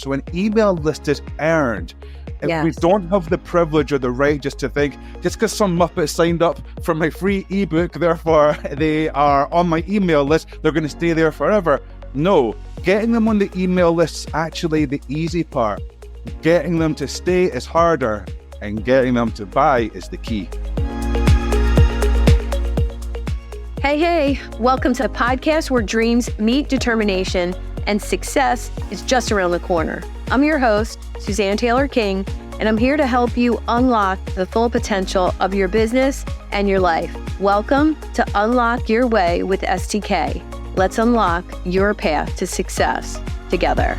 So an email list is earned. If we don't have the privilege or the right just to think, just because some Muppet signed up for my free ebook, therefore they are on my email list, they're going to stay there forever. No, getting them on the email list is actually the easy part. Getting them to stay is harder, and getting them to buy is the key. Hey, welcome to the podcast where dreams meet determination and success is just around the corner. I'm your host, Suzanne Taylor-King, and I'm here to help you unlock the full potential of your business and your life. Welcome to Unlock Your Way with STK. Let's unlock your path to success together.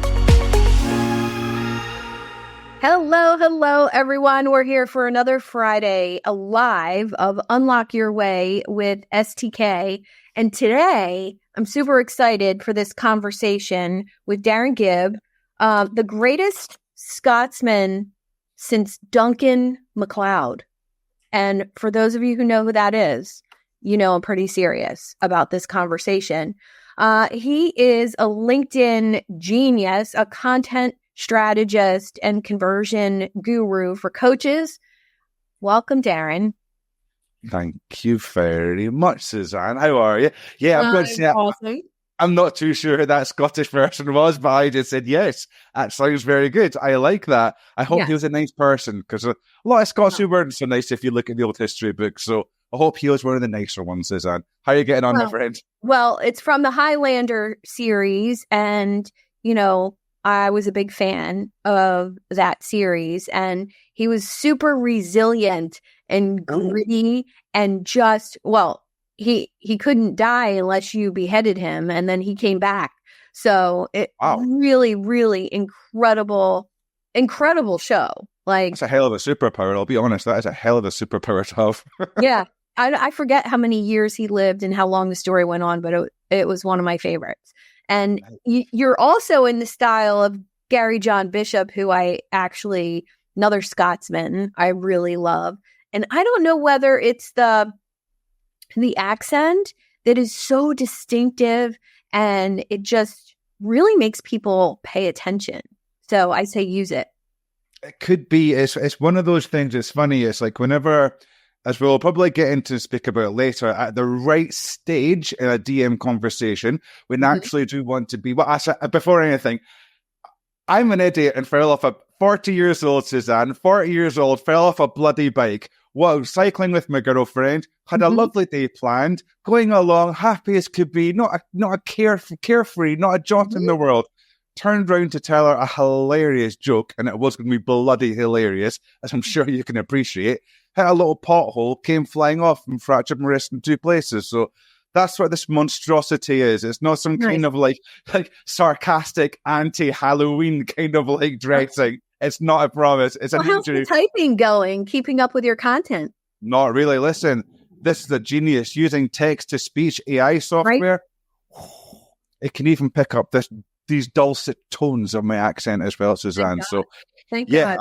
Hello, everyone. We're here for another Friday live of Unlock Your Way with STK. And today, I'm super excited for this conversation with Darren Gibb, the greatest Scotsman since Duncan MacLeod. And for those of you who know who that is, you know I'm pretty serious about this conversation. He is a LinkedIn genius, a content strategist and conversion guru for coaches. Welcome, Darren. Thank you very much, Suzanne. How are you? Yeah, I'm going to say awesome. I'm not too sure who that Scottish person was, but I just said, yes, that sounds very good. I like that. I hope he was a nice person, because a lot of Scots who weren't so nice if you look at the old history books. So I hope he was one of the nicer ones, Suzanne. How are you getting on, my friend? Well, it's from the Highlander series, and, you know, I was a big fan of that series, and he was super resilient and gritty and just, well, he couldn't die unless you beheaded him, and then he came back. So it really, really incredible show. Like, that's a hell of a superpower. I'll be honest, that is a hell of a superpower to have. Yeah. I forget how many years he lived and how long the story went on, but it was one of my favorites. And you're also in the style of Gary John Bishop, who another Scotsman I really love. And I don't know whether it's the accent that is so distinctive, and it just really makes people pay attention. So I say use it. It could be. It's one of those things. It's funny. It's like whenever, as we'll probably get into speak about later, at the right stage in a DM conversation, we naturally do want to be, before anything, I'm an idiot and fell off 40 years old, Suzanne, 40 years old, fell off a bloody bike while cycling with my girlfriend, had a lovely day planned, going along, happy as could be, not a carefree, not a jot in the world. Turned round to tell her a hilarious joke, and it was going to be bloody hilarious, as I'm sure you can appreciate. Hit a little pothole, came flying off and fractured my wrist in two places. So that's what this monstrosity is. It's not some kind of like sarcastic anti-Halloween kind of like dressing. It's not a promise. It's an injury. How's the typing going? Keeping up with your content? Not really. Listen, this is a genius using text-to-speech AI software. Right. It can even pick up these dulcet tones of my accent as well, Suzanne. Thank God.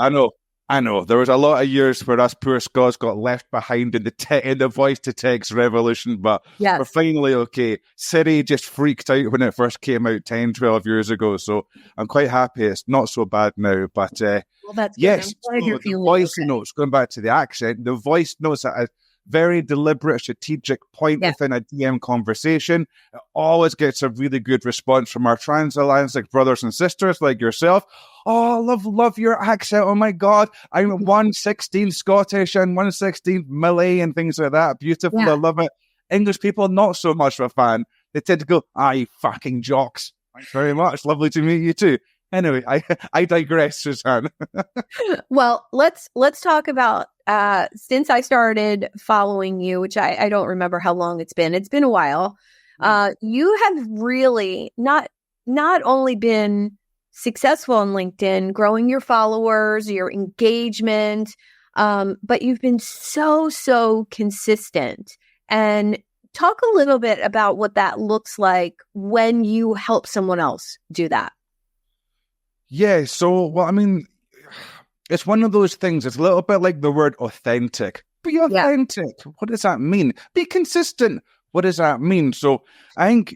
I know. There was a lot of years where us poor Scots got left behind in the voice-to-text revolution, but we're finally okay. Siri just freaked out when it first came out 10, 12 years ago, so I'm quite happy. It's not so bad now, but that's yes, the voice notes, going back to the accent, the voice notes at a very deliberate, strategic point within a DM conversation. It always gets a really good response from our transatlantic brothers and sisters like yourself. Oh, love your accent. Oh my God. I'm 1/16 Scottish and 1/16 Malay and things like that. Beautiful. I love it. English people, not so much of a fan. They tend to go, you fucking jocks. Thanks very much. Lovely to meet you too. Anyway, I digress, Suzanne. Well, let's talk about since I started following you, which I don't remember how long it's been. It's been a while. You have really not only been successful on LinkedIn, growing your followers, your engagement, but you've been so consistent. And talk a little bit about what that looks like when you help someone else do that. Yeah, so, well, I mean, it's one of those things. It's a little bit like the word authentic. Be authentic. Yeah. What does that mean? Be consistent. What does that mean? So I think,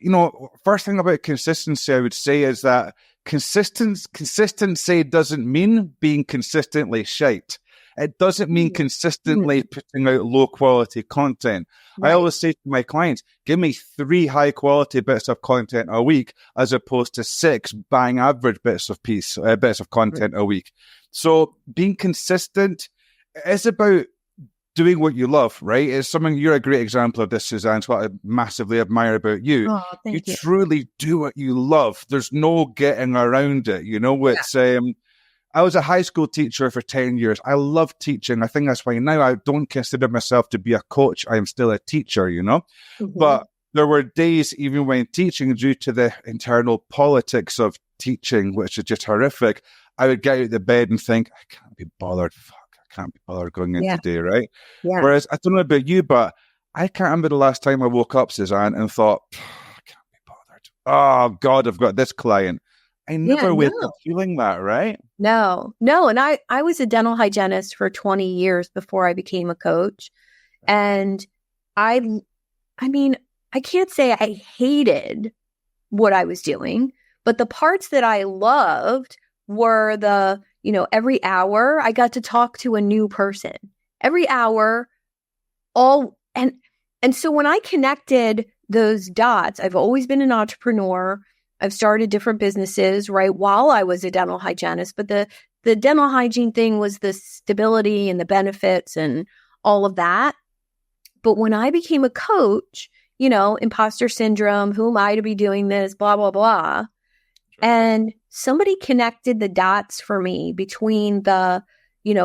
first thing about consistency, I would say, is that consistency doesn't mean being consistently shite. It doesn't mean consistently putting out low quality content. Right. I always say to my clients, give me 3 high quality bits of content a week as opposed to 6 bang average bits of content a week. So being consistent is about doing what you love, right? It's something, you're a great example of this, Suzanne. It's what I massively admire about you. Oh, thank you. Truly do what you love. There's no getting around it. You know, it's, I was a high school teacher for 10 years. I love teaching. I think that's why now I don't consider myself to be a coach. I am still a teacher, you know, but there were days even when teaching, due to the internal politics of teaching, which is just horrific, I would get out of the bed and think, I can't be bothered. Can't be bothered going in today, right? Yeah. Whereas I don't know about you, but I can't remember the last time I woke up, Suzanne, and thought, I can't be bothered. Oh God, I've got this client. I never wake up feeling that, right? No. And I was a dental hygienist for 20 years before I became a coach. And I mean, I can't say I hated what I was doing, but the parts that I loved were the, every hour I got to talk to a new person. Every hour, and so when I connected those dots, I've always been an entrepreneur. I've started different businesses, right, while I was a dental hygienist. But the dental hygiene thing was the stability and the benefits and all of that. But when I became a coach, imposter syndrome, who am I to be doing this, blah, blah, blah. And somebody connected the dots for me between the,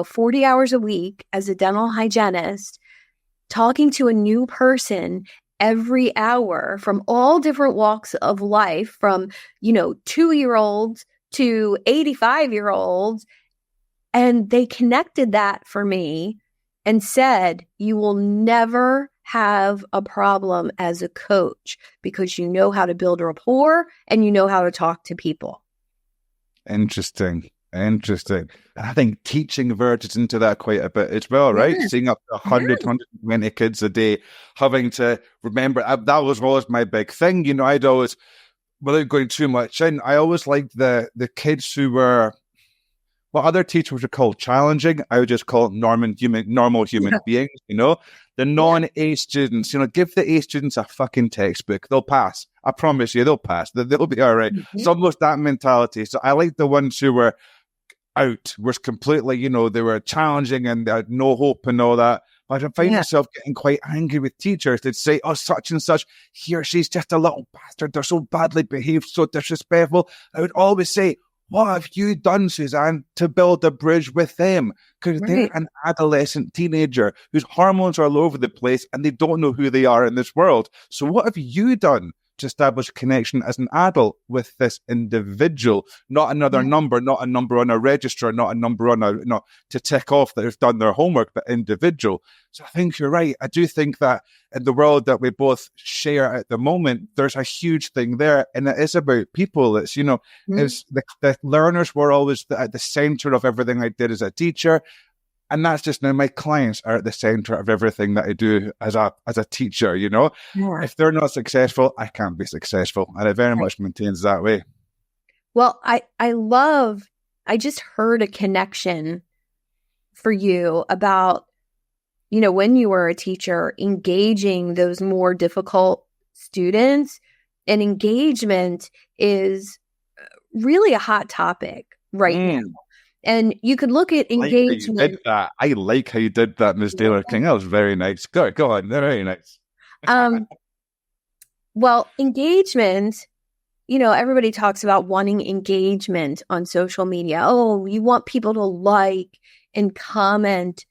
40 hours a week as a dental hygienist, talking to a new person every hour from all different walks of life, from, 2-year-olds to 85-year-olds. And they connected that for me and said, you will never have a problem as a coach because you know how to build rapport and you know how to talk to people. Interesting. I think teaching verges into that quite a bit as well, right? Seeing up to 120 kids a day, having to remember, that was always my big thing. I'd always, without going too much in, I always liked the kids who were, what other teachers would call challenging, I would just call normal human beings, the non-A students, give the A students a fucking textbook. They'll pass. I promise you, they'll pass. They'll be all right. It's almost that mentality. So I like the ones who were out, was completely, they were challenging and they had no hope and all that. But I find myself getting quite angry with teachers. They'd say, oh, such and such, he or she's just a little bastard. They're so badly behaved, so disrespectful. I would always say, what have you done, Suzanne, to build a bridge with them? Because they're an adolescent teenager whose hormones are all over the place and they don't know who they are in this world. So what have you done to establish a connection as an adult with this individual? Not another number, not a number on a register, not a number on to tick off that they've done their homework, but individual. So I think you're right. I do think that in the world that we both share at the moment, there's a huge thing there, and it is about people. It's it's the learners were always at the center of everything I did as a teacher. And that's just now my clients are at the center of everything that I do as a teacher, If they're not successful, I can't be successful. And it very much maintains that way. Well, I just heard a connection for you about, when you were a teacher, engaging those more difficult students. And engagement is really a hot topic right now. And you could look at engagement. I like how you did that, Ms. Taylor-King. That was very nice. Go on. Very nice. Well, engagement, everybody talks about wanting engagement on social media. Oh, you want people to like and comment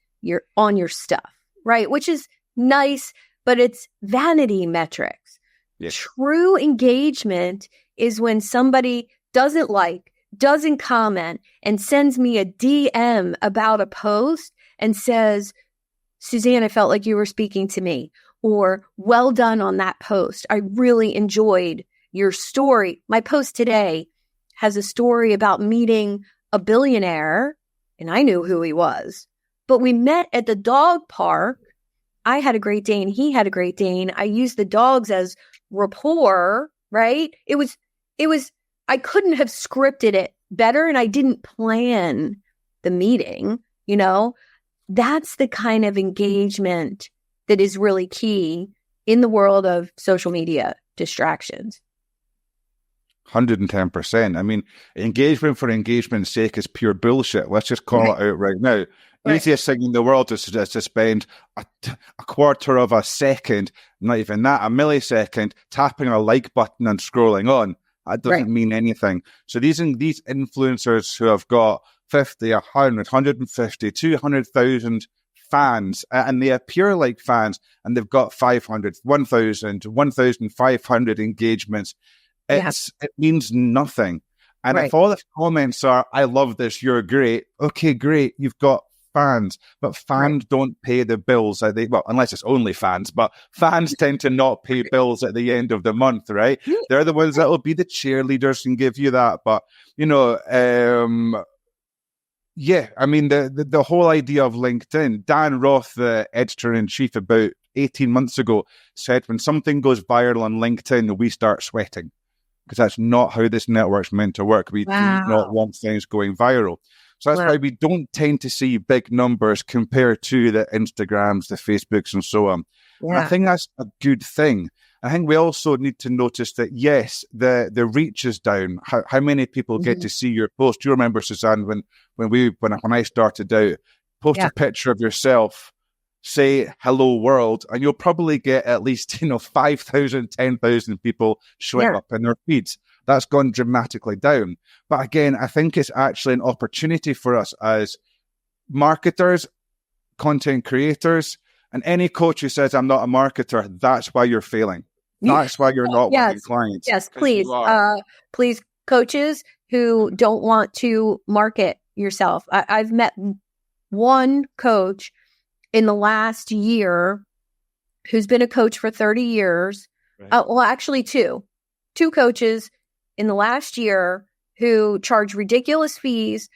on your stuff, right? Which is nice, but it's vanity metrics. Yes. True engagement is when somebody doesn't comment and sends me a DM about a post and says, Suzanne, I felt like you were speaking to me, or well done on that post. I really enjoyed your story. My post today has a story about meeting a billionaire, and I knew who he was, but we met at the dog park. I had a Great Dane. He had a Great Dane. I used the dogs as rapport, right? I couldn't have scripted it better, and I didn't plan the meeting, That's the kind of engagement that is really key in the world of social media distractions. 110%. I mean, engagement for engagement's sake is pure bullshit. Let's just call it out right now. Right. Easiest thing in the world is to spend a quarter of a second, not even that, a millisecond, tapping a like button and scrolling on. That doesn't mean anything. So these influencers who have got 50, 100, 150, 200,000 fans, and they appear like fans, and they've got 500, 1,000, 1,500 engagements. It means nothing. And if all the comments are, I love this, you're great. Okay, great. You've got fans, but fans don't pay the bills. Unless it's only fans, but fans tend to not pay bills at the end of the month, right? They're the ones that will be the cheerleaders and give you that. But, I mean, the whole idea of LinkedIn, Dan Roth, the editor-in-chief about 18 months ago, said when something goes viral on LinkedIn, we start sweating. Because that's not how this network's meant to work. We do not want things going viral. So that's why we don't tend to see big numbers compared to the Instagrams, the Facebooks, and so on. Yeah. I think that's a good thing. I think we also need to notice that, yes, the reach is down. How many people get to see your post? Do you remember, Suzanne, when I started out, post a picture of yourself, say hello world, and you'll probably get at least 5,000, 10,000 people showing up in their feeds. That's gone dramatically down. But again, I think it's actually an opportunity for us as marketers, content creators, and any coach who says I'm not a marketer, that's why you're failing. That's why you're not winning clients. Yes, please. Please, coaches who don't want to market yourself. I've met one coach in the last year who's been a coach for 30 years. Right. Well, actually two coaches in the last year who charge ridiculous fees.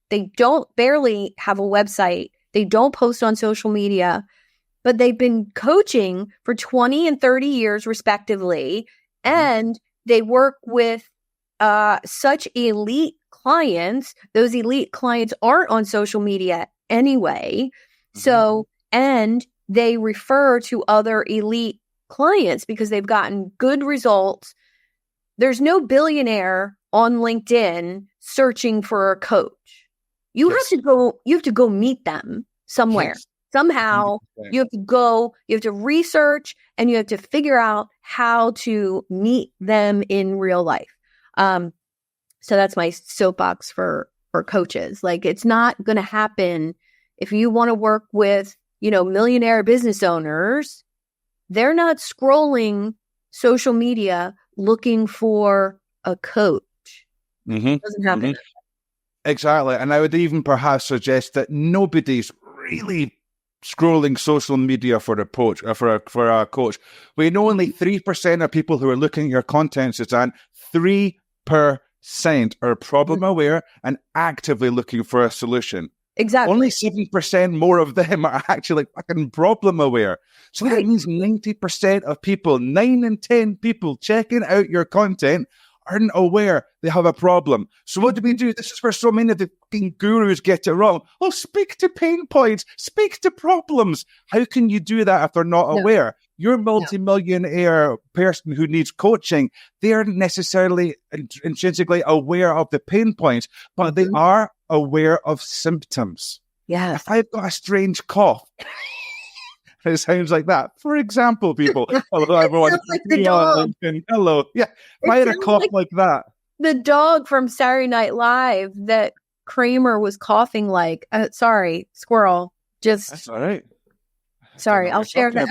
They barely have a website. They don't post on social media, but they've been coaching for 20 and 30 years respectively. And they work with such elite clients. Those elite clients aren't on social media anyway. So, and they refer to other elite clients because they've gotten good results. There's no billionaire on LinkedIn searching for a coach. You have to go meet them somewhere. Somehow 100%. You have to research, and you have to figure out how to meet them in real life. So that's my soapbox for coaches. Like, it's not going to happen. If you want to work with, millionaire business owners, they're not scrolling social media looking for a coach. It doesn't happen. Exactly. And I would even perhaps suggest that nobody's really scrolling social media for a coach. We know only 3% of people who are looking at your content, Suzanne. 3% are problem aware and actively looking for a solution. Exactly. Only 7% more of them are actually fucking problem aware. So that means 90% of people, 9 in 10 people checking out your content aren't aware they have a problem. So what do we do? This is where so many of the fucking gurus get it wrong. Oh, speak to pain points, speak to problems. How can you do that if they're not aware? You're a multi-millionaire person who needs coaching. They aren't necessarily intrinsically aware of the pain points, but they are aware of symptoms. Yeah. If I've got a strange cough, it sounds like that. For example, people. Hello, everyone. Like the dog. Hello. Yeah. If I had a cough like that. The dog from Saturday Night Live that Kramer was coughing like. Sorry, squirrel. That's all right. Sorry, I'll share that.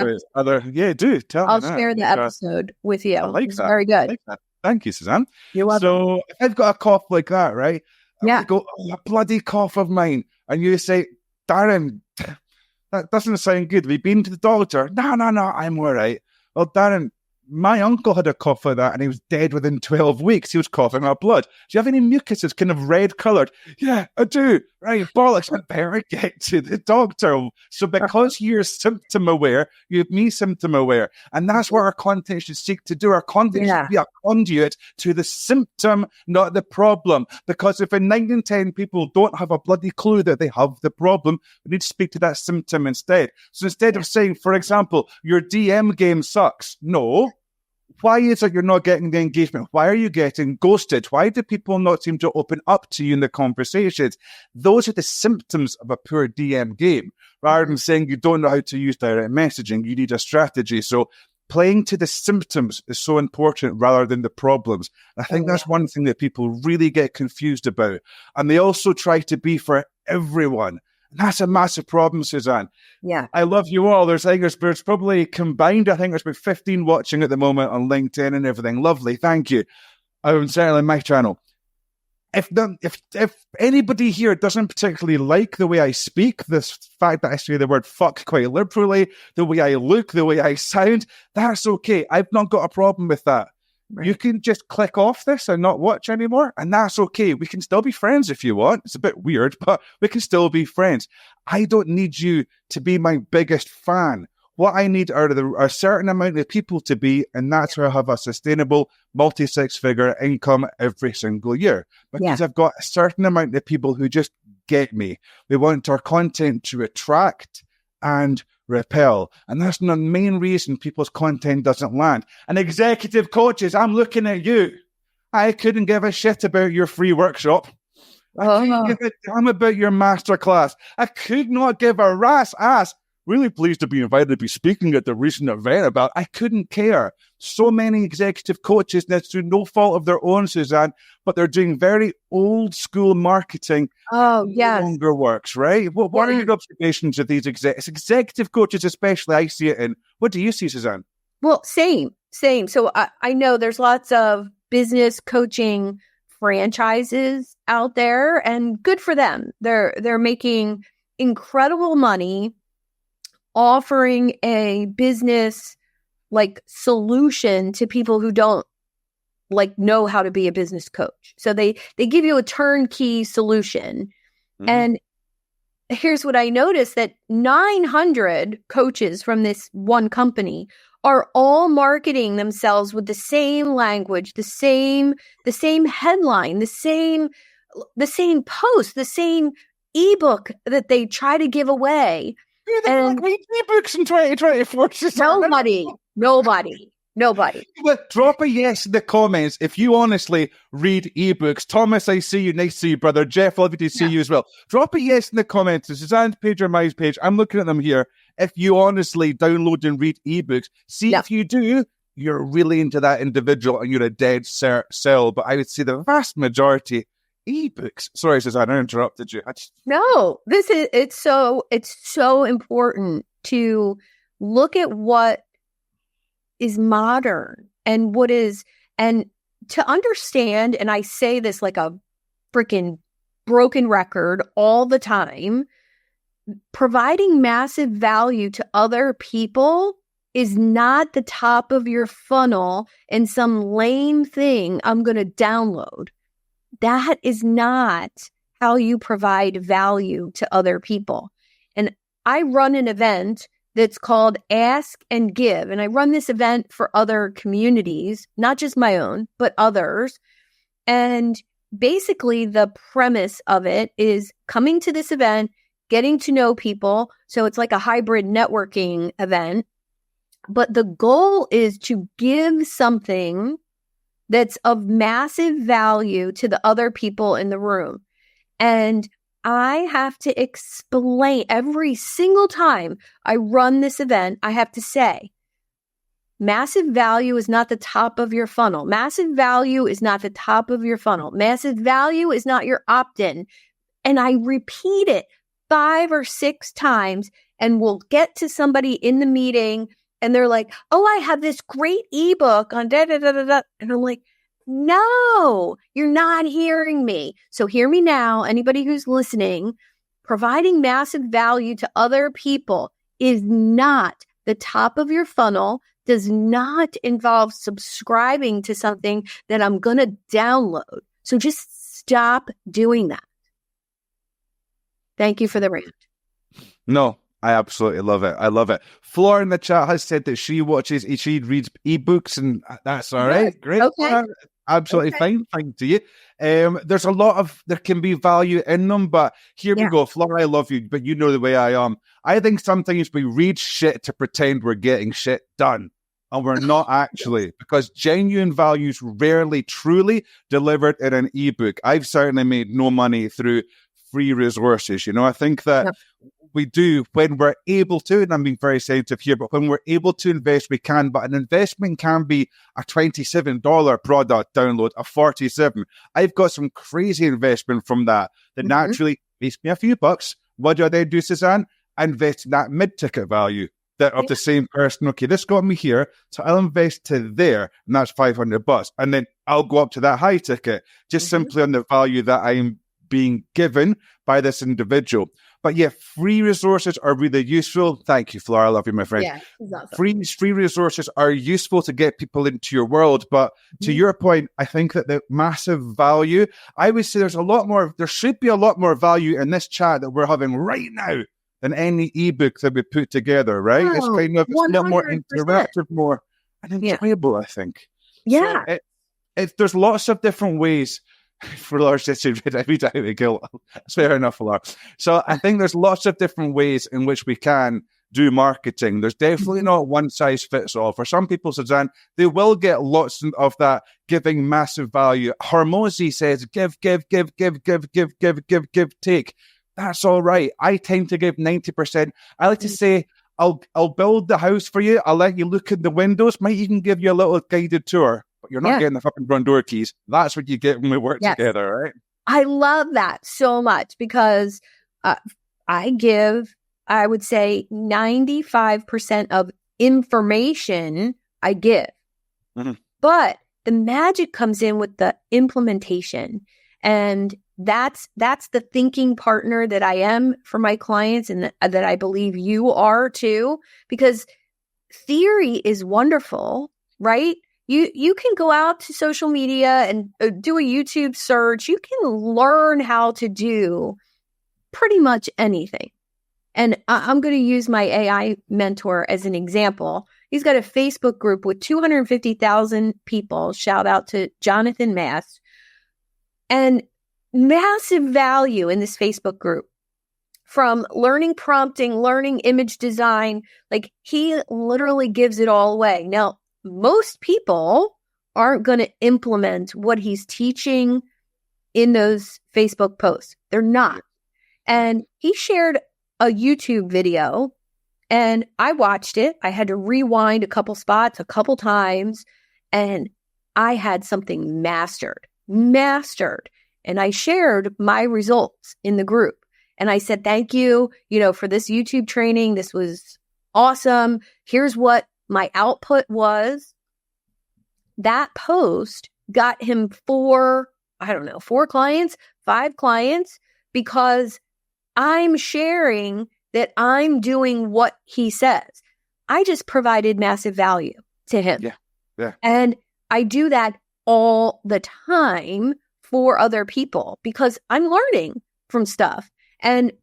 Do tell me. I'll share the episode with you. I like that. Very good. I like that. Thank you, Suzanne. You're welcome. So if I've got a cough like that, right? I go, a bloody cough of mine. And you say, Darren, that doesn't sound good. Have you been to the doctor? No, I'm all right. Well, Darren, my uncle had a cough like that and he was dead within 12 weeks. He was coughing up blood. Do you have any mucus that's kind of red coloured? Yeah, I do. Right, bollocks, I better get to the doctor. So because you're symptom aware, you have me symptom aware. And that's what our content should seek to do. Our content should be a conduit to the symptom, not the problem. Because if 9 in 10 people don't have a bloody clue that they have the problem, we need to speak to that symptom instead. So instead of saying, for example, your DM game sucks. No. Why is it you're not getting the engagement? Why are you getting ghosted? Why do people not seem to open up to you in the conversations? Those are the symptoms of a poor DM game. Rather than saying you don't know how to use direct messaging, you need a strategy. So playing to the symptoms is so important rather than the problems. I think that's one thing that people really get confused about. And they also try to be for everyone. That's a massive problem, Suzanne. Yeah. I love you all. There's probably combined, I think there's about 15 watching at the moment on LinkedIn and everything. Lovely. Thank you. Certainly my channel. If anybody here doesn't particularly like the way I speak, this fact that I say the word fuck quite liberally, the way I look, the way I sound, that's okay. I've not got a problem with that. Right. You can just click off this and not watch anymore, and that's okay. We can still be friends if you want. It's a bit weird, but we can still be friends. I don't need you to be my biggest fan. What I need are a certain amount of people to be, and that's where I have a sustainable multi-six-figure income every single year. Because I've got a certain amount of people who just get me. We want our content to attract and repel. And that's the main reason people's content doesn't land. And executive coaches, I'm looking at you. I couldn't give a shit about your free workshop. I couldn't give a damn about your masterclass. I could not give a rat's ass. Really pleased to be invited to be speaking at the recent event about. I couldn't care. So many executive coaches, that's through no fault of their own, Suzanne, but they're doing very old school marketing. Oh, yes. No longer works, right? What are your observations of these executive coaches, especially? I see it in. What do you see, Suzanne? Well, same. So I know there's lots of business coaching franchises out there, and good for them. They're making incredible money, offering a business like solution to people who don't like know how to be a business coach. So they give you a turnkey solution. Mm-hmm. And here's what I noticed, that 900 coaches from this one company are all marketing themselves with the same language, the same headline, the same post, the same ebook that they try to give away. And ebooks in 2024. Nobody. But drop a yes in the comments if you honestly read ebooks. Thomas, I see you. Nice to see you, brother. Jeff, lovely to see you as well. Drop a yes in the comments to Suzanne's page or my page. I'm looking at them here. If you honestly download and read ebooks, see if you do, you're really into that individual and you're a dead cell. But I would say the vast majority ebooks. Sorry, Suzanne, I interrupted you. No, it's so important to look at what is modern and and to understand, and I say this like a freaking broken record all the time, providing massive value to other people is not the top of your funnel and some lame thing I'm going to download. That is not how you provide value to other people. And I run an event that's called Ask and Give. And I run this event for other communities, not just my own, but others. And basically the premise of it is coming to this event, getting to know people. So it's like a hybrid networking event. But the goal is to give something that's of massive value to the other people in the room. And I have to explain every single time I run this event, I have to say, massive value is not the top of your funnel. Massive value is not the top of your funnel. Massive value is not your opt-in. And I repeat it 5 or 6 times, and we'll get to somebody in the meeting and they're like, oh, I have this great ebook on da da da da da. And I'm like, no, you're not hearing me. So hear me now. Anybody who's listening, providing massive value to other people is not the top of your funnel, does not involve subscribing to something that I'm going to download. So just stop doing that. Thank you for the rant. No, I absolutely love it. I love it. Flora in the chat has said that she reads ebooks, and that's all right. Great. Okay. Absolutely fine. Thank you. There can be value in them, but here we go. Flora, I love you, but you know the way I am. I think sometimes we read shit to pretend we're getting shit done. And we're not actually, because genuine value is rarely truly delivered in an ebook. I've certainly made no money through free resources. I think that we do when we're able to, and I'm being very sensitive here, but when we're able to invest, we can. But an investment can be a $27 product download, a $47. I've got some crazy investment from that naturally makes me a few bucks. What do I then do, Suzanne? I invest in that mid-ticket value of the same person. Okay, this got me here, so I'll invest to there, and that's $500. And then I'll go up to that high ticket, just simply on the value that I'm being given by this individual. But yeah, free resources are really useful. Thank you, Flora. I love you, my friend. Yeah, awesome. Free resources are useful to get people into your world. But to your point, I think that the massive value, I would say there should be a lot more value in this chat that we're having right now than any ebook that we put together, right? Oh, it's a lot more interactive, more enjoyable, I think. Yeah. So there's lots of different ways for Lars to read every time we go. That's fair enough, Lars. So I think there's lots of different ways in which we can do marketing. There's definitely not one size fits all. For some people, Suzanne, they will get lots of that giving massive value. Hormozy says, give, take. That's all right. I tend to give 90%. I like to say, I'll build the house for you. I'll let you look in the windows. Might even give you a little guided tour. But you're not getting the fucking front door keys. That's what you get when we work together, right? I love that so much because I give, I would say, 95% of information I give. But the magic comes in with the implementation. And that's the thinking partner that I am for my clients, and that I believe you are too, because theory is wonderful, right? You can go out to social media and do a YouTube search. You can learn how to do pretty much anything. And I'm going to use my AI mentor as an example. He's got a Facebook group with 250,000 people. Shout out to Jonathan Mass. And massive value in this Facebook group, from learning prompting, learning image design. Like, he literally gives it all away. Now, most people aren't going to implement what he's teaching in those Facebook posts. They're not. And he shared a YouTube video, and I watched it. I had to rewind a couple spots a couple times, and I had something mastered. And I shared my results in the group. And I said, thank you, for this YouTube training. This was awesome. Here's what my output was. That post got him 5 clients, because I'm sharing that I'm doing what he says. I just provided massive value to him. Yeah. And I do that all the time for other people because I'm learning from stuff. And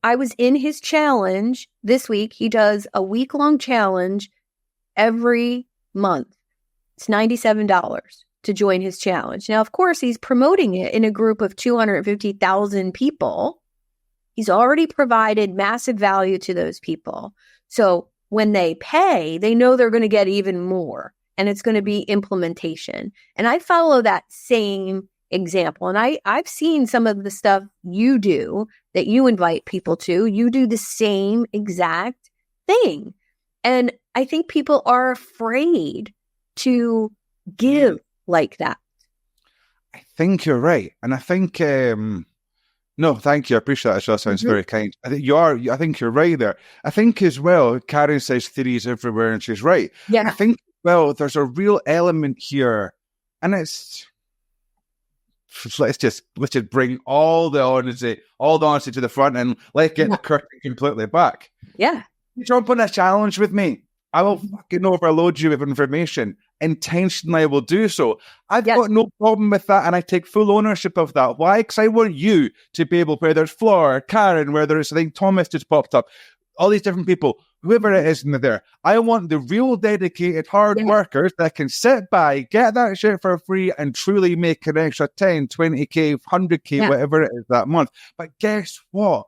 I was in his challenge this week. He does a week-long challenge every month. It's $97 to join his challenge. Now, of course, he's promoting it in a group of 250,000 people. He's already provided massive value to those people. So when they pay, they know they're going to get even more. And it's going to be implementation. And I follow that same example. And I've seen some of the stuff you do that you invite people to. You do the same exact thing. And I think people are afraid to give like that. I think you're right. And I think, no, thank you. I appreciate that. That sounds very kind. I think you're right there. I think as well, Karen says theories everywhere, and she's right. Yeah. I think, there's a real element here, and let's just bring all the honesty to the front, and let's get the curtain completely back. Yeah. You jump on a challenge with me. I will fucking overload you with information. Intentionally, I will do so. I've got no problem with that, and I take full ownership of that. Why? Because I want you to be able, whether it's Flora, Karen, whether it's, I think Thomas just popped up, all these different people, whoever it is in there. I want the real dedicated hard workers that can sit by, get that shit for free, and truly make an extra 10, 20K, 100K, whatever it is that month. But guess what?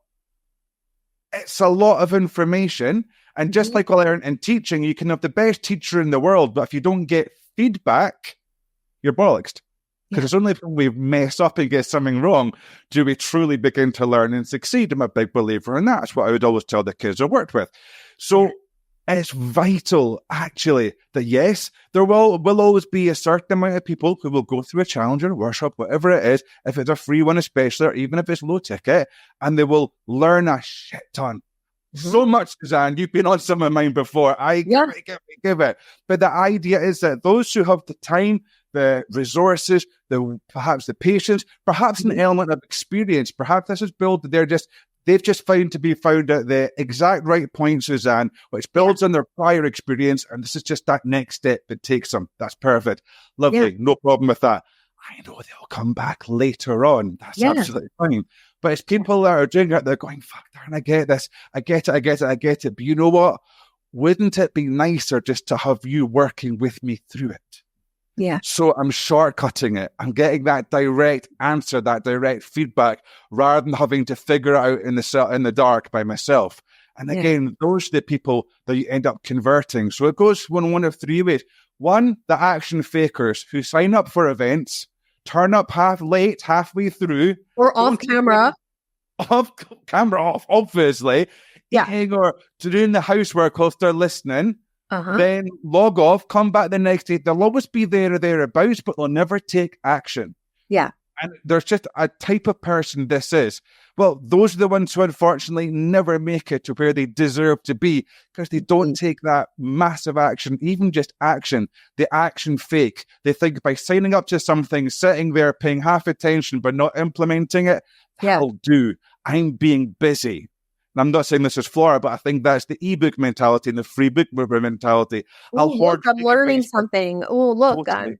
It's a lot of information. And just like I learned in teaching, you can have the best teacher in the world, but if you don't get feedback, you're bollocksed. Because it's only when we mess up and get something wrong do we truly begin to learn and succeed. I'm a big believer in that. That's what I would always tell the kids I worked with. So it's vital, actually, that yes, there will always be a certain amount of people who will go through a challenge or a workshop, whatever it is, if it's a free one especially, or even if it's low ticket, and they will learn a shit ton. So much, Suzanne. You've been on some of mine before. Give it. But the idea is that those who have the time, the resources, perhaps the patience, perhaps an element of experience, perhaps this is built that they've just found at the exact right point, Suzanne, which builds on their prior experience, and this is just that next step that takes them. That's perfect. Lovely. No problem with that. I know they'll come back later on. That's absolutely fine. But it's people that are doing it, they're going, fuck, darn, I get this. I get it. But you know what? Wouldn't it be nicer just to have you working with me through it? Yeah. So I'm shortcutting it. I'm getting that direct answer, that direct feedback, rather than having to figure it out in the dark by myself. And again, those are the people that you end up converting. So it goes one of three ways. One, the action fakers who sign up for events, turn up halfway through. Or off camera. Off camera, obviously. Or doing the housework whilst they're listening. Then log off, come back the next day. They'll always be there or thereabouts, but they'll never take action. Yeah. And there's just a type of person this is. Well, those are the ones who unfortunately never make it to where they deserve to be because they don't take that massive action, even just action, the action fake. They think by signing up to something, sitting there, paying half attention, but not implementing it, that'll do. I'm being busy. And I'm not saying this is Flora, but I think that's the ebook mentality and the free book mentality. I'm learning something. Oh, look. Totally.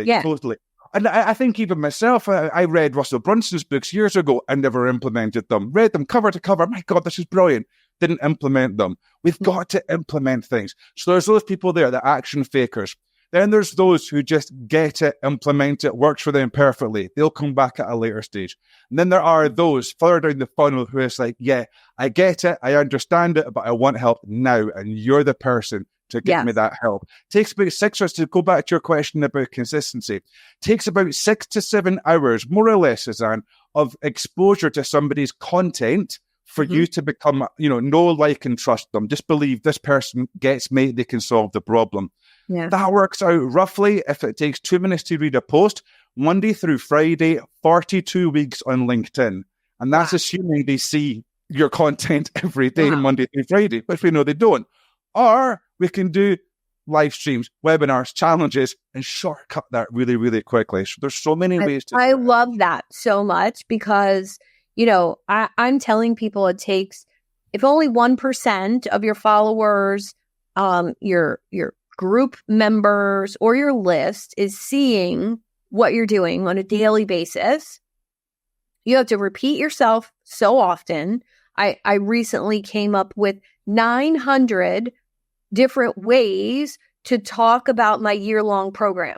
Totally. And I think even myself, I read Russell Brunson's books years ago and never implemented them. Read them cover to cover. My God, this is brilliant. Didn't implement them. We've got to implement things. So there's those people there, the action fakers. Then there's those who just get it, implement it, works for them perfectly. They'll come back at a later stage. And then there are those further down the funnel who is like, yeah, I get it, I understand it, but I want help now. And you're the person to give me that help. Takes about 6 hours to go back to your question about consistency. Takes about 6 to 7 hours, more or less, Suzanne, of exposure to somebody's content for you to become, know, like, and trust them. Just believe this person gets me, they can solve the problem. Yeah. That works out roughly, if it takes 2 minutes to read a post, Monday through Friday, 42 weeks on LinkedIn. And that's assuming they see your content every day, Monday through Friday, which we know they don't. Or we can do live streams, webinars, challenges, and shortcut that really, really quickly. So there's so many ways to do I love that so much because, I'm telling people it takes, if only 1% of your followers, your group members or your list is seeing what you're doing on a daily basis, you have to repeat yourself so often. I recently came up with 900 different ways to talk about my year-long program.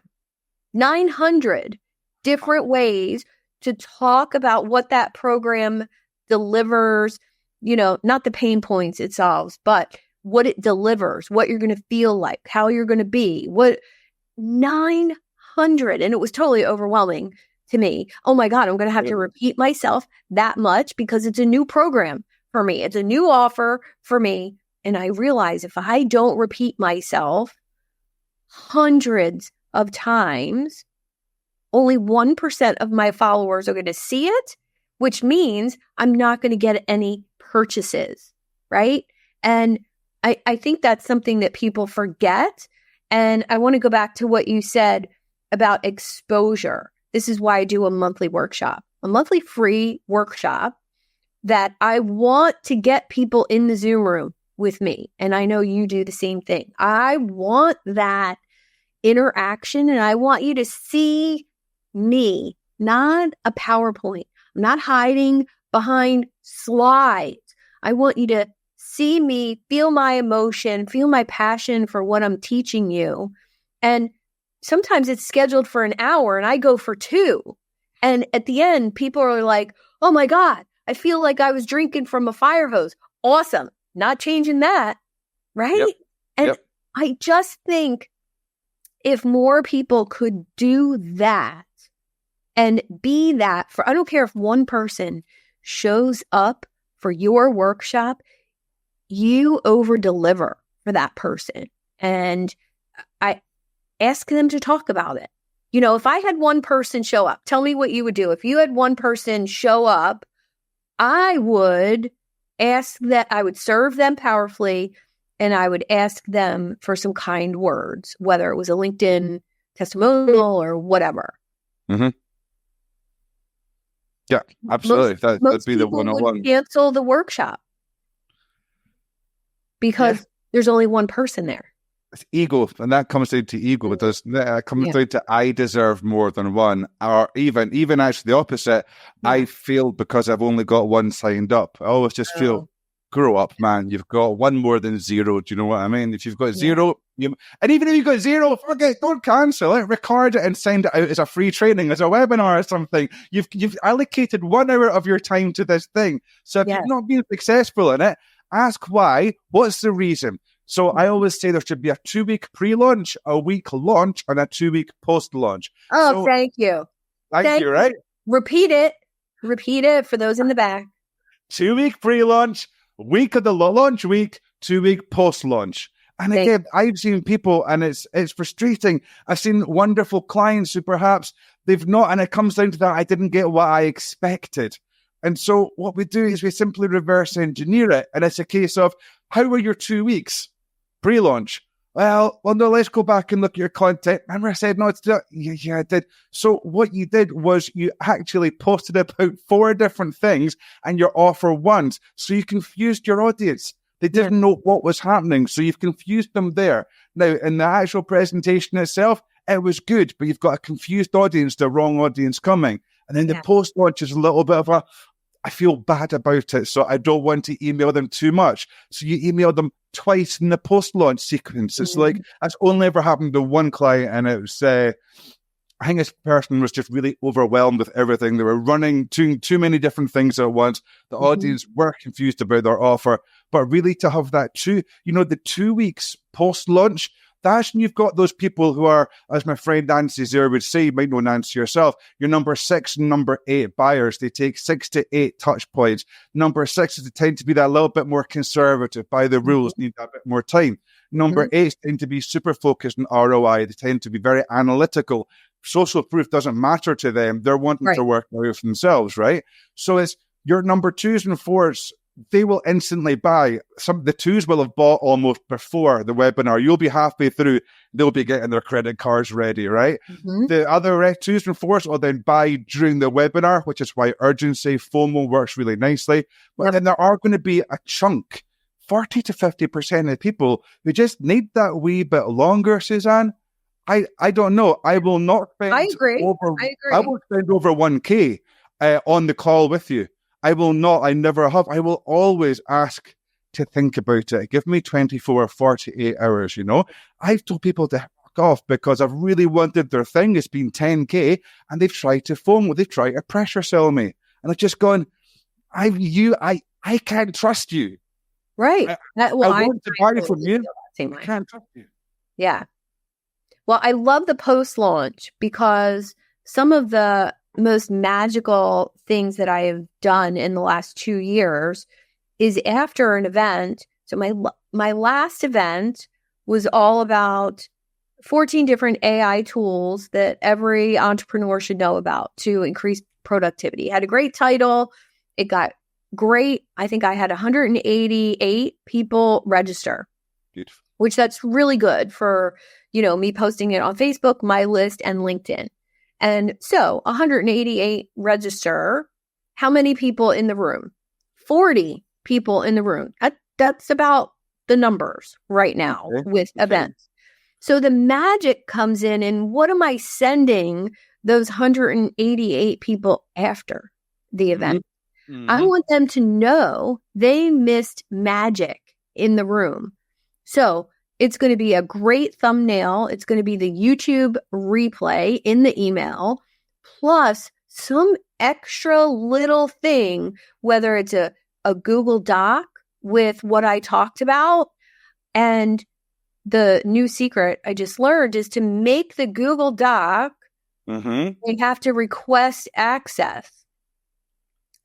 900 different ways to talk about what that program delivers, not the pain points it solves, but what it delivers, what you're going to feel like, how you're going to be, 900. And it was totally overwhelming to me. Oh my God, I'm going to have to repeat myself that much because it's a new program for me. It's a new offer for me. And I realize if I don't repeat myself hundreds of times, only 1% of my followers are going to see it, which means I'm not going to get any purchases, right? And I think that's something that people forget. And I want to go back to what you said about exposure. This is why I do a monthly workshop, a monthly free workshop that I want to get people in the Zoom room with me. And I know you do the same thing. I want that interaction, and I want you to see me, not a PowerPoint. I'm not hiding behind slides. I want you to see me, feel my emotion, feel my passion for what I'm teaching you. And sometimes it's scheduled for an hour and I go for 2. And at the end, people are like, oh my God, I feel like I was drinking from a fire hose. Awesome. Not changing that. Right? Yep. And Yep. I just think if more people could do that and be that for, I don't care if one person shows up for your workshop, you over deliver for that person. And I ask them to talk about it. You know, if I had one person show up, tell me what you would do. If you had one person show up, I would serve them powerfully, and I would ask them for some kind words, whether it was a LinkedIn testimonial or whatever. Mm-hmm. Yeah, absolutely. That'd be the one-on-one. Would cancel the workshop because there's only one person there. It's ego, and that comes down to ego. It comes down to I deserve more than one, or even actually the opposite. Yeah. I feel because I've only got one signed up. I always just feel, grow up, man. You've got one more than zero. Do you know what I mean? If you've got zero, and even if you've got zero, forget, don't cancel it. Record it and send it out as a free training, as a webinar or something. You've allocated 1 hour of your time to this thing. So if you've not been successful in it, ask why. What's the reason? So I always say there should be a 2-week pre-launch, a week launch, and a 2-week post-launch. Oh, thank you. Thank you, right? Repeat it for those in the back. 2-week pre-launch, week of the launch week, 2-week post-launch. And again, I've seen people, and it's frustrating. I've seen wonderful clients who perhaps they've not, and it comes down to that, I didn't get what I expected. And so what we do is we simply reverse engineer it. And it's a case of, how were your 2 weeks? Pre-launch. Well, no, let's go back and look at your content. Remember I said, no, it's not. Yeah, I did. So what you did was you actually posted about 4 different things and your offer once. So you confused your audience. They didn't know what was happening. So you've confused them there. Now, in the actual presentation itself, it was good, but you've got a confused audience, the wrong audience coming. And then the post-launch is a little bit of I feel bad about it, so I don't want to email them too much. So you email them twice in the post-launch sequence. It's like, that's only ever happened to one client, and it was, I think this person was just really overwhelmed with everything. They were running too many different things at once. The audience were confused about their offer, but really to have that the 2 weeks post-launch, that's when you've got those people who are, as my friend Nancy Zero would say, you might know Nancy yourself, your number 6 and number 8 buyers. They take 6 to 8 touch points. Number 6 tend to be that little bit more conservative, by the rules, need a bit more time. Number 8 tend to be super focused on ROI. They tend to be very analytical. Social proof doesn't matter to them. They're wanting to work out for themselves, right? So it's your number 2s and 4s. They will instantly buy. The 2s will have bought almost before the webinar. You'll be halfway through. They'll be getting their credit cards ready, right? The other 2s and 4s will then buy during the webinar, which is why urgency, FOMO works really nicely. But then there are going to be a chunk, 40 to 50% of people who just need that wee bit longer, Suzanne. I don't know. I will not spend I agree. I will spend over 1K on the call with you. I will not. I never have. I will always ask to think about it. Give me 24 or 48 hours, I've told people to fuck off because I've really wanted their thing. It's been 10K and they've tried to FOMO. They've tried to pressure sell me. And I've just gone, I can't trust you. Right. I want to buy from you. I can't trust you. Yeah. Well, I love the post-launch because some of the most magical things that I have done in the last 2 years is after an event. So my last event was all about 14 different AI tools that every entrepreneur should know about to increase productivity. It had a great title. It got great. I think I had 188 people register. Beautiful. Which that's really good for, me posting it on Facebook, my list, and LinkedIn. And so 188 register. How many people in the room? 40 people in the room. That's about the numbers right now with events. So the magic comes in what am I sending those 188 people after the event? I want them to know they missed magic in the room. So it's going to be a great thumbnail. It's going to be the YouTube replay in the email, plus some extra little thing, whether it's a Google Doc with what I talked about. And the new secret I just learned is to make the Google Doc, they have to request access.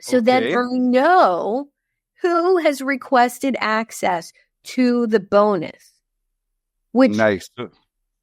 So then I know who has requested access to the bonus, which nice.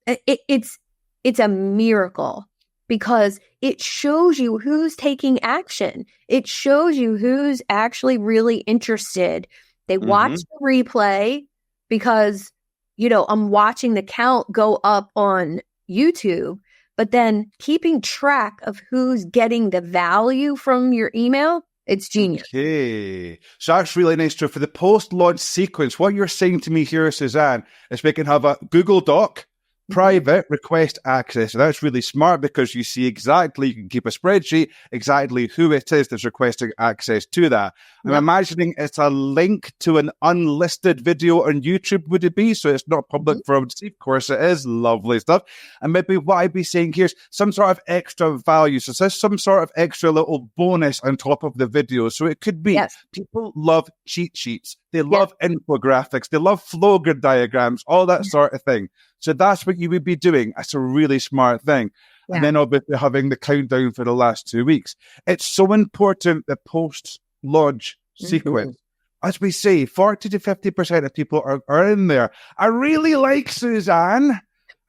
It's a miracle because it shows you who's taking action. It shows you who's actually really interested. They watch the replay because, I'm watching the count go up on YouTube, but then keeping track of who's getting the value from your email, it's genius. Okay. So that's really nice. So for the post-launch sequence, what you're saying to me here, Suzanne, is we can have a Google Doc, private, request access. So that's really smart because you see exactly, you can keep a spreadsheet, exactly who it is that's requesting access to that. I'm imagining it's a link to an unlisted video on YouTube, would it be? So it's not public for everyone to see. Of course it is. Lovely stuff. And maybe what I'd be saying here is some sort of extra value. So there's some sort of extra little bonus on top of the video. So it could be people love cheat sheets. They love infographics. They love flow grid diagrams, all that sort of thing. So that's what you would be doing. That's a really smart thing. Yeah. And then obviously having the countdown for the last 2 weeks. It's so important, the post-launch sequence. As we say, 40 to 50% of people are in there. I really like Suzanne.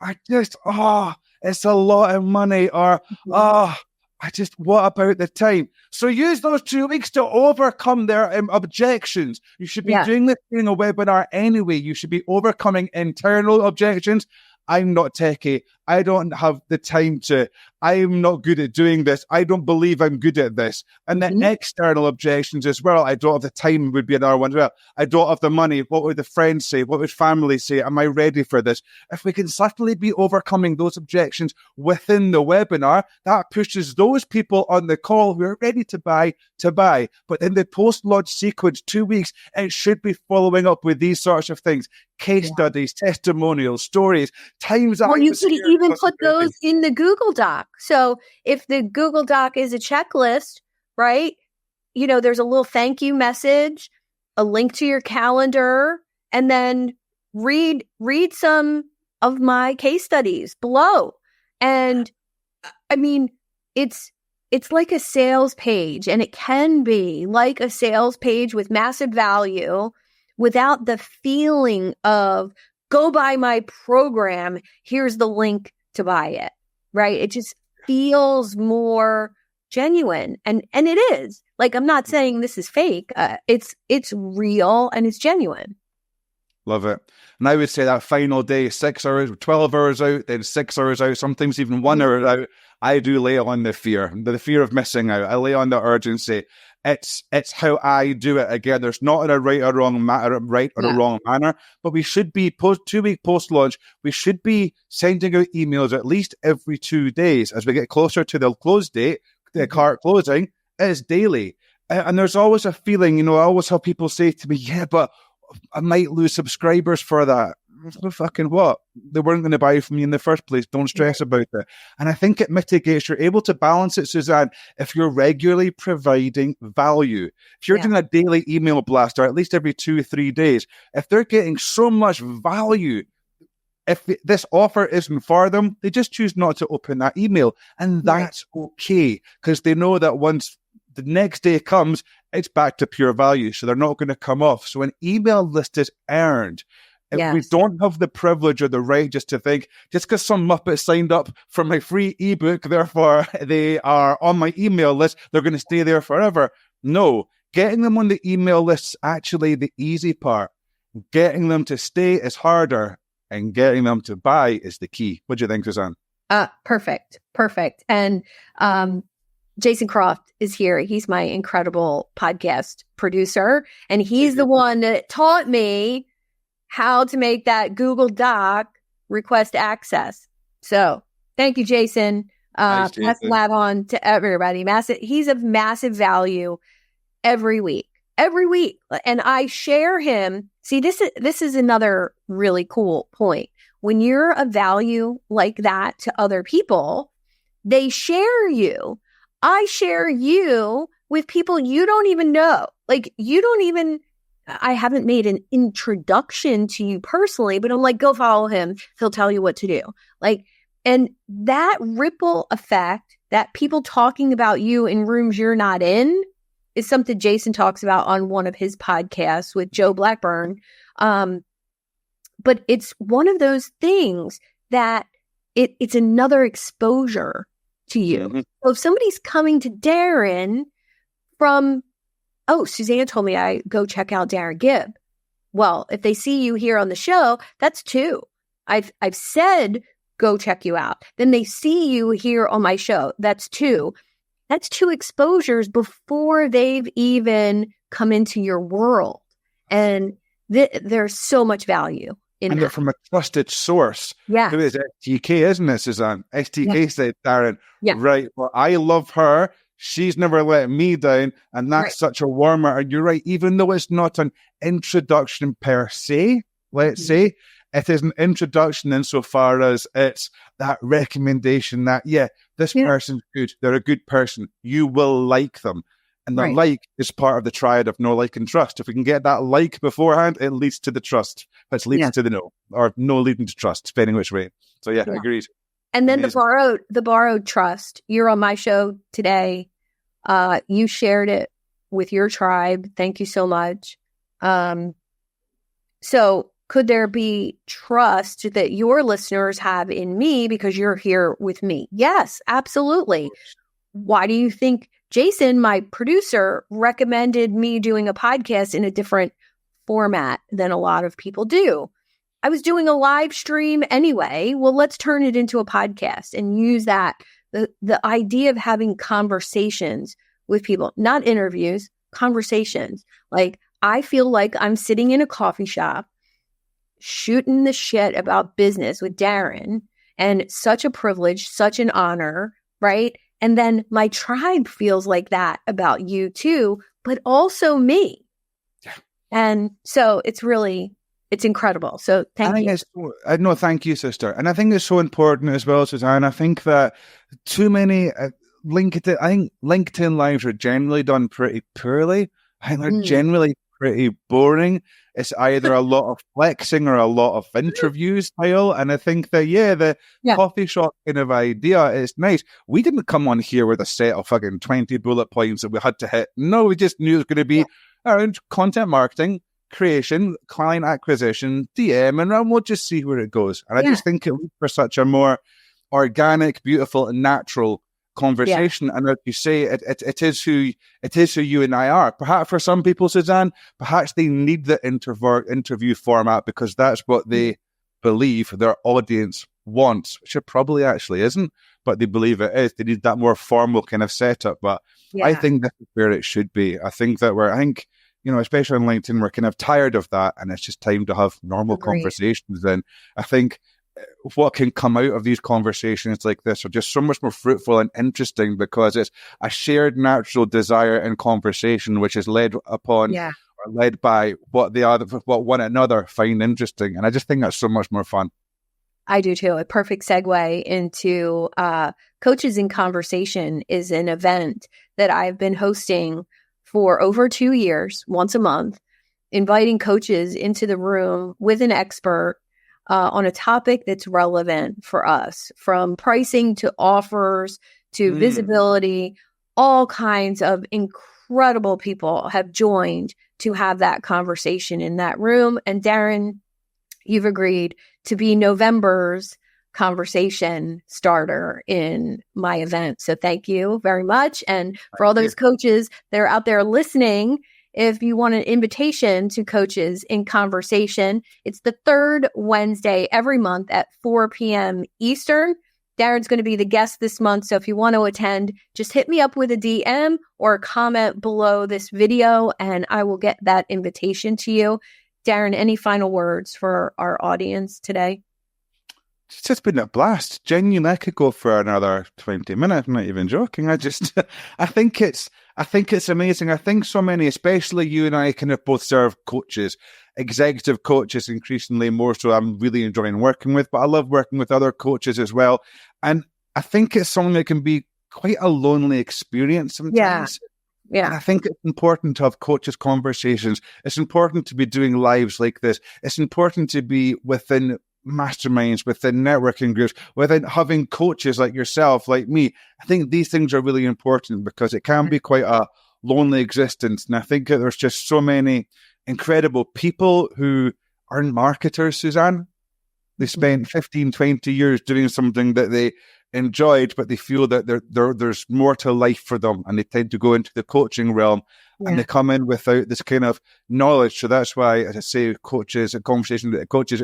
I just, it's a lot of money. Or, what about the time? So use those 2 weeks to overcome their objections. You should be doing this in a webinar anyway. You should be overcoming internal objections. I'm not techie. I don't have the time to. I'm not good at doing this. I don't believe I'm good at this. And the external objections as well. I don't have the time would be another one as well. I don't have the money. What would the friends say? What would family say? Am I ready for this? If we can subtly be overcoming those objections within the webinar, that pushes those people on the call who are ready to buy. But in the post-launch sequence, 2 weeks, it should be following up with these sorts of things. Case studies, testimonials, stories, times. Well, you could even put those in the Google Doc. So if the Google Doc is a checklist, right? There's a little thank you message, a link to your calendar, and then read some of my case studies below. And I mean, it's like a sales page, and it can be like a sales page with massive value without the feeling of go buy my program. Here's the link to buy it, right? It just feels more genuine. And it is. Like, I'm not saying this is fake. It's real and it's genuine. Love it. And I would say that final day, 6 hours, 12 hours out, then 6 hours out, sometimes even 1 hour out, I do lay on the fear of missing out. I lay on the urgency. It's how I do it. Again, there's not a right or wrong manner, but we should be 2 week post-launch. We should be sending out emails at least every 2 days as we get closer to the close date. The cart closing is daily. And there's always a feeling, I always have people say to me, yeah, but I might lose subscribers for that. Fucking what? They weren't going to buy from you in the first place. Don't stress about it. And I think it mitigates. You're able to balance it, Suzanne, if you're regularly providing value. If you're doing a daily email blast, or at least every 2 or 3 days, if they're getting so much value, if this offer isn't for them, they just choose not to open that email. And that's okay, because they know that once the next day comes, it's back to pure value. So they're not going to come off. So an email list is earned. If we don't have the privilege or the right just to think, just because some Muppet signed up for my free ebook, therefore they are on my email list, they're going to stay there forever. No, getting them on the email list is actually the easy part. Getting them to stay is harder, and getting them to buy is the key. What do you think, Suzanne? Perfect. And Jason Croft is here. He's my incredible podcast producer, and he's the one that taught me how to make that Google Doc request access. So thank you, Jason. Nice, Pass Jason. that on to everybody. He's of massive value every week. And I share him. See, this is another really cool point. When you're of value like that to other people, they share you. I share you with people you don't even know. Like, I haven't made an introduction to you personally, but I'm like, go follow him. He'll tell you what to do. Like, and that ripple effect, that people talking about you in rooms you're not in, is something Jason talks about on one of his podcasts with Joe Blackburn. But it's one of those things that it's another exposure to you. Mm-hmm. So if somebody's coming to Darren from, Suzanne told me I go check out Darren Gibb. Well, if they see you here on the show, that's two. I've said, go check you out. Then they see you here on my show. That's two. That's two exposures before they've even come into your world. And there's so much value in and that. They're from a trusted source. Yeah. Who is STK, isn't it, Suzanne? STK said, Darren, yeah. Right, well, I love her. She's never let me down. And that's such a warmer. And you're right, even though it's not an introduction per se, let's say, it is an introduction insofar as it's that recommendation that, this person's good. They're a good person. You will like them. And the like is part of the triad of know, like, and trust. If we can get that like beforehand, it leads to the trust, which leads to the no, or no leading to trust, depending which way. So agreed. And then the borrowed trust. You're on my show today. You shared it with your tribe. Thank you so much. So could there be trust that your listeners have in me because you're here with me? Yes, absolutely. Why do you think Jason, my producer, recommended me doing a podcast in a different format than a lot of people do? I was doing a live stream anyway. Well, let's turn it into a podcast and use that. The idea of having conversations with people, not interviews, conversations. Like, I feel like I'm sitting in a coffee shop shooting the shit about business with Darren, and such a privilege, such an honor, right? And then my tribe feels like that about you too, but also me. Yeah. And so it's incredible. So thank you. Thank you, sister. And I think it's so important as well, Suzanne. I think that too many LinkedIn lives are generally done pretty poorly. I think they're generally pretty boring. It's either a lot of flexing or a lot of interview style. And I think that, the coffee shop kind of idea is nice. We didn't come on here with a set of fucking 20 bullet points that we had to hit. No, we just knew it was going to be around content marketing, creation, client acquisition, DM, and we'll just see where it goes. And I just think it leads for such a more organic, beautiful, and natural conversation. And like you say, it is who you and I are. Perhaps for some people, Suzanne, perhaps they need the interview format because that's what they believe their audience wants, which it probably actually isn't, but they believe it is. They need that more formal kind of setup. But I think this is where it should be. I think that especially on LinkedIn, we're kind of tired of that, and it's just time to have normal conversations. And I think what can come out of these conversations like this are just so much more fruitful and interesting because it's a shared natural desire and conversation, which is led upon or led by what one another find interesting. And I just think that's so much more fun. I do too. A perfect segue into Coaches in Conversation is an event that I've been hosting for over 2 years, once a month, inviting coaches into the room with an expert on a topic that's relevant for us, from pricing to offers to visibility. All kinds of incredible people have joined to have that conversation in that room. And Darren, you've agreed to be November's conversation starter in my event. So thank you very much. And for all those coaches that are out there listening, if you want an invitation to Coaches in Conversation, it's the third Wednesday every month at 4 p.m. Eastern. Darren's going to be the guest this month. So if you want to attend, just hit me up with a DM or a comment below this video and I will get that invitation to you. Darren, any final words for our audience today? It's just been a blast. Genuinely, I could go for another 20 minutes. I'm not even joking. I think it's amazing. I think so many, especially you and I, kind of both serve coaches, executive coaches, increasingly more so. I'm really enjoying working with, but I love working with other coaches as well. And I think it's something that can be quite a lonely experience sometimes. Yeah. And I think it's important to have coaches conversations. It's important to be doing lives like this. It's important to be within masterminds, within networking groups, within having coaches like yourself, like me. I think these things are really important because it can be quite a lonely existence. And I think that there's just so many incredible people who aren't marketers, Suzanne. They spent 15, 20 years doing something that they enjoyed, but they feel that there's more to life for them, and they tend to go into the coaching realm and they come in without this kind of knowledge. So that's why, as I say, conversations with coaches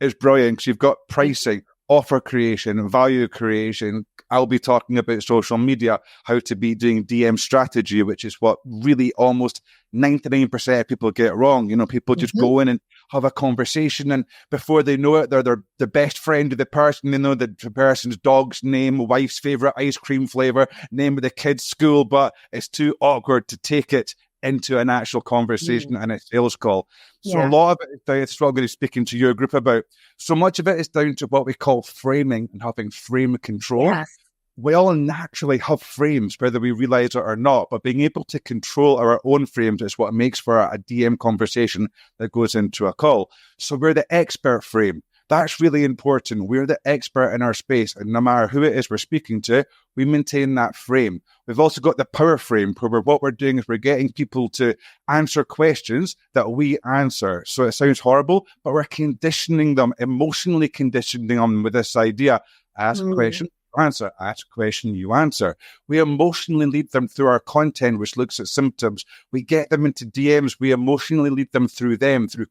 is brilliant, because you've got pricing, offer creation, value creation. I'll be talking about social media, how to be doing DM strategy, which is what really almost 99% of people get wrong. You know, people just go in and have a conversation, and before they know it, they're the best friend of the person. They know the person's dog's name, wife's favorite ice cream flavor, name of the kid's school, but it's too awkward to take it into an actual conversation and a sales call. So a lot of it is down, it's what I'm going to be speaking to your group about. So much of it is down to what we call framing and having frame control. Yes. We all naturally have frames, whether we realize it or not, but being able to control our own frames is what makes for a DM conversation that goes into a call. So we're the expert frame. That's really important. We're the expert in our space, and no matter who it is we're speaking to, we maintain that frame. We've also got the power frame, where what we're doing is we're getting people to answer questions that we answer. So it sounds horrible, but we're conditioning them, emotionally conditioning them with this idea: ask a question, answer, ask a question, you answer. We emotionally lead them through our content, which looks at symptoms. We get them into DMs. We emotionally lead them through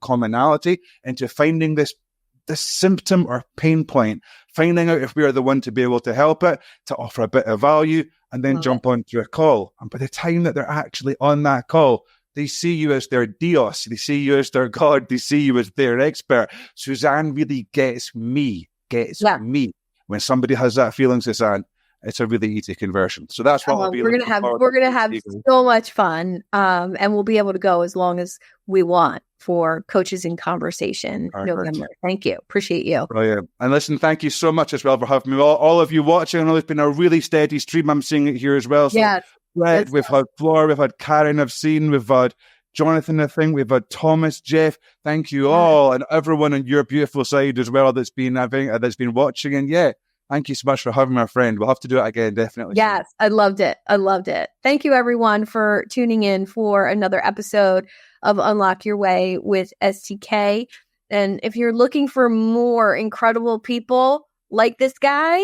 commonality, into finding this symptom or pain point, finding out if we are the one to be able to help it, to offer a bit of value, and then jump onto a call. And by the time that they're actually on that call, they see you as their Dios, they see you as their God, they see you as their expert. Suzanne really gets me. When somebody has that feeling, Suzanne, it's a really easy conversion. So that's what we're going to have so much fun, and we'll be able to go as long as we want for Coaches in Conversation November. Thank you. Appreciate you. Brilliant. And listen, thank you so much as well for having me. All of you watching. I know it's been a really steady stream. I'm seeing it here as well. So yes. Brett, we've had Flora, we've had Karen, I've seen, we've had Jonathan, I think, we've had Thomas, Jeff. Thank you all, and everyone on your beautiful side as well that's been watching. And thank you so much for having my friend. We'll have to do it again, definitely. Yes, I loved it. Thank you, everyone, for tuning in for another episode of Unlock Your Way with STK. And if you're looking for more incredible people like this guy,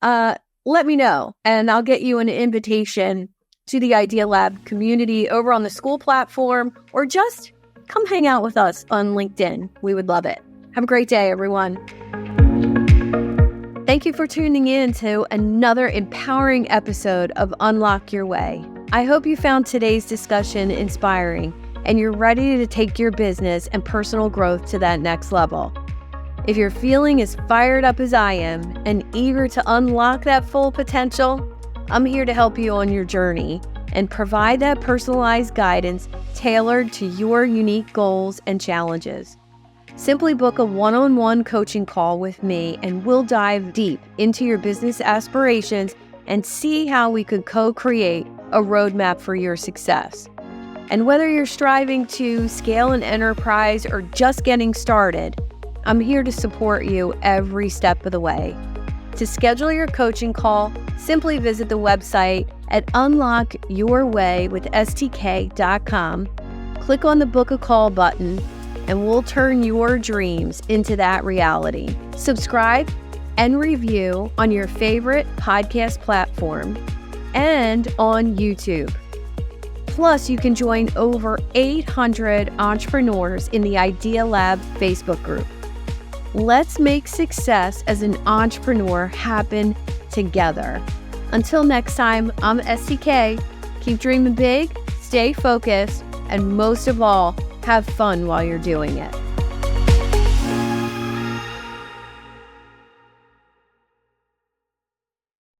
let me know, and I'll get you an invitation to the Idea Lab community over on the school platform, or just come hang out with us on LinkedIn. We would love it. Have a great day, everyone. Thank you for tuning in to another empowering episode of Unlock Your Way. I hope you found today's discussion inspiring and you're ready to take your business and personal growth to that next level. If you're feeling as fired up as I am and eager to unlock that full potential, I'm here to help you on your journey and provide that personalized guidance tailored to your unique goals and challenges. Simply book a one-on-one coaching call with me, and we'll dive deep into your business aspirations and see how we could co-create a roadmap for your success. And whether you're striving to scale an enterprise or just getting started, I'm here to support you every step of the way. To schedule your coaching call, simply visit the website at unlockyourwaywithstk.com, click on the Book a Call button, and we'll turn your dreams into that reality. Subscribe and review on your favorite podcast platform and on YouTube. Plus, you can join over 800 entrepreneurs in the Idea Lab Facebook group. Let's make success as an entrepreneur happen together. Until next time, I'm STK. Keep dreaming big, stay focused, and most of all, have fun while you're doing it.